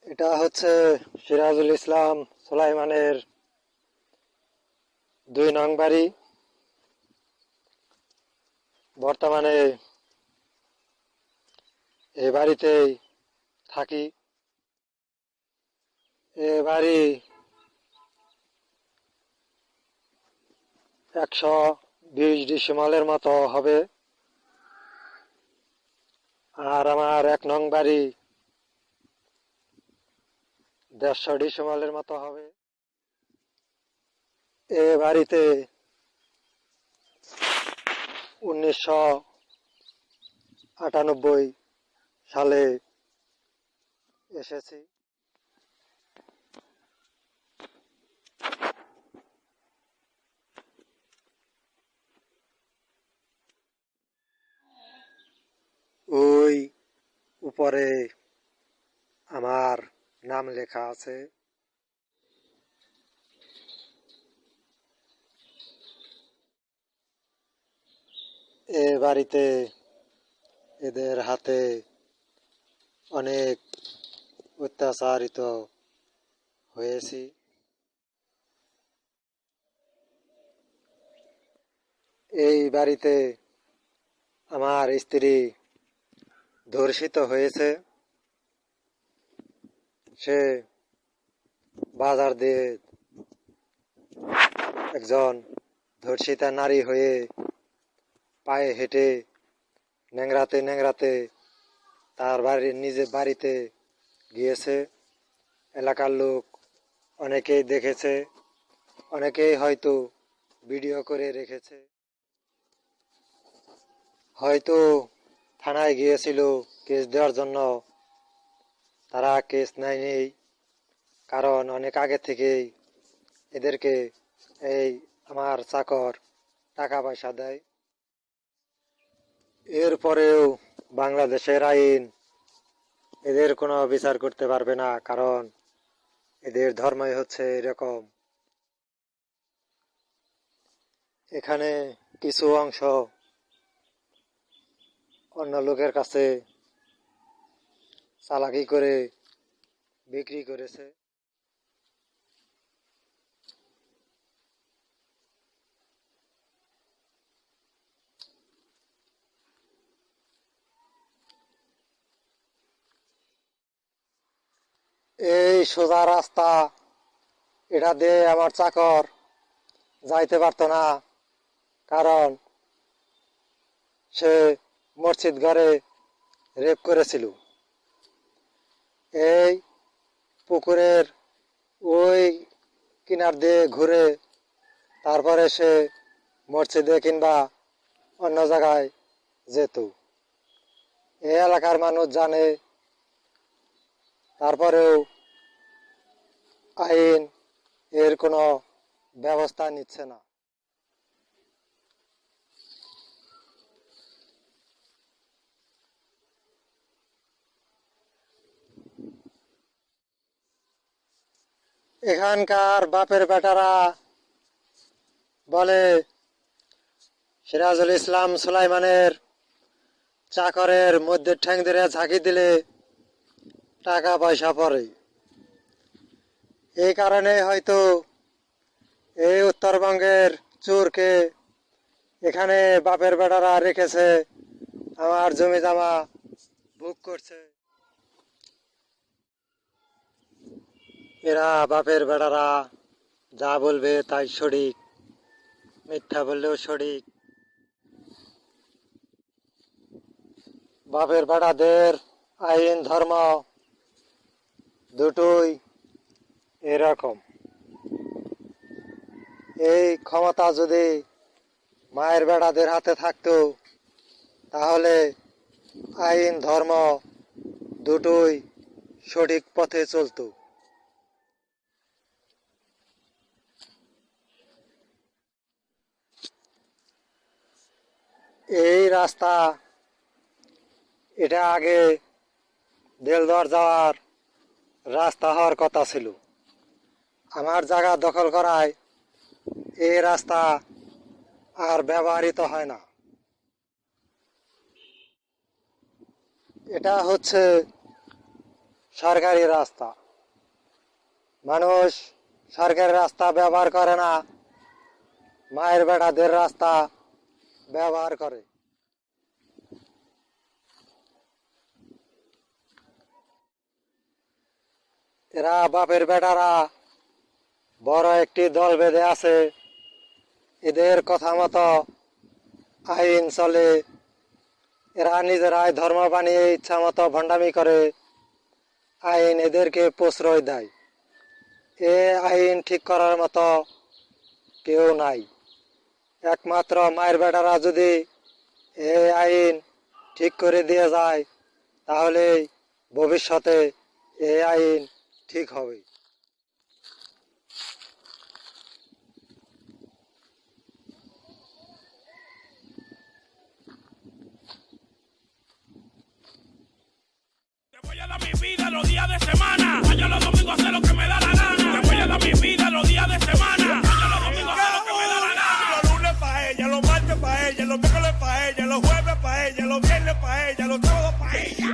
এটা হচ্ছে সিরাজুল ইসলাম সুলাইমানের ২ নং বাড়ি। বর্তমানে এ বাড়িতেই থাকি। এ বাড়ি ১২০ ডিসিমলের মতো হবে। আর আমার ১ নং বাড়ি ১৫০ ডিসিমলের মতো হবে। এ বাড়িতে ১৯৯৮ সালে এসেছি। ওই উপরে আমার নাম লেখা আছে। এ বাড়িতে এদের হাতে অনেক অত্যাচারিত হয়েছি। এই বাড়িতে আমার স্ত্রী ধর্ষিত হয়েছে। সে বাজার দিয়ে একজন ধর্ষিতা নারী হয়ে পায়ে হেঁটে ন্যাংরাতে ন্যাংরাতে তার নিজের বাড়িতে গিয়েছে। এলাকার লোক অনেকেই দেখেছে, অনেকেই হয়তো ভিডিও করে রেখেছে, হয়তো থানায় গিয়েছিল কেস দেওয়ার জন্য। তারা কেস নেয়নি, কারণ অনেক আগে থেকেই এদেরকে এই আমার চাকর টাকা পয়সা দেয়। এরপরেও বাংলাদেশের আইন এদের কোনো বিচার করতে পারবে না, কারণ এদের ধর্মই হচ্ছে এরকম। এখানে কিছু অংশ অন্য লোকের কাছে চালাকি করে বিক্রি করেছে। এই সোজা রাস্তা, এটা দিয়ে আমার চাকর যাইতে পারতো না, কারণ সে মসজিদ ঘরে রেপ করেছিল। এই পুকুরের ওই কিনার দিয়ে ঘুরে তারপরে সে মসজিদে কিংবা অন্য জায়গায় যেত। এই এলাকার মানুষ জানে, তারপরেও আইন এর কোনো ব্যবস্থা নিচ্ছে না। এখানকার বাপের বেটারা বলে সিরাজুল ইসলাম সুলাইমানের চাকরের মধ্যে ঠ্যাং ধরে ঝাঁকি দিলে টাকা পয়সা পড়ে। এই কারণে হয়তো এই উত্তরবঙ্গের চোরকে এখানে বাপের বেটারা রেখেছে, আমার জমি জমা ভোগ করছে। এরা বাপের বেটারা যা বলবে তাই সঠিক, মিথ্যা বললেও সঠিক। বাপের বেটাদের আইন ধর্ম দুটোই এরকম। এই ক্ষমতা যদি মায়ের বেটাদের হাতে থাকতো, তাহলে আইন ধর্ম দুটোই সঠিক পথে চলতো। এই রাস্তা, এটা আগে দেলদুয়ার যাওয়ার রাস্তা হওয়ার কথা ছিল। আমার জায়গা দখল করায় এই রাস্তা আর ব্যবহৃত হয় না। এটা হচ্ছে সরকারি রাস্তা। মানুষ সরকারি রাস্তা ব্যবহার করে না, মায়ের বেটাদের রাস্তা ব্যবহার করে। এরা বাপের বেটারা বড় একটি দল বেঁধে আছে, এদের কথা মতো আইন চলে। এরা নিজেরাই ধর্ম বানিয়ে ইচ্ছা মতো ভণ্ডামি করে, আইন এদেরকে প্রশ্রয় দেয়। এ আইন ঠিক করার মতো কেউ নাই। একমাত্র মায়ের বেটারা যদি এ আইন ঠিক করে দিয়ে যায়, তাহলে ভবিষ্যতে এ আইন ঠিক হবে। Te voy a dar mi vida los días de semana. Vaya los domingos a hacer lo que me da la gana. Te voy a dar mi vida los días de semana. Vaya los domingos a hacer lo que me da la gana. Los lunes pa' ella, los martes pa' ella, los miércoles pa' ella, los jueves pa' ella, los viernes pa' ella, los sábados pa' ella.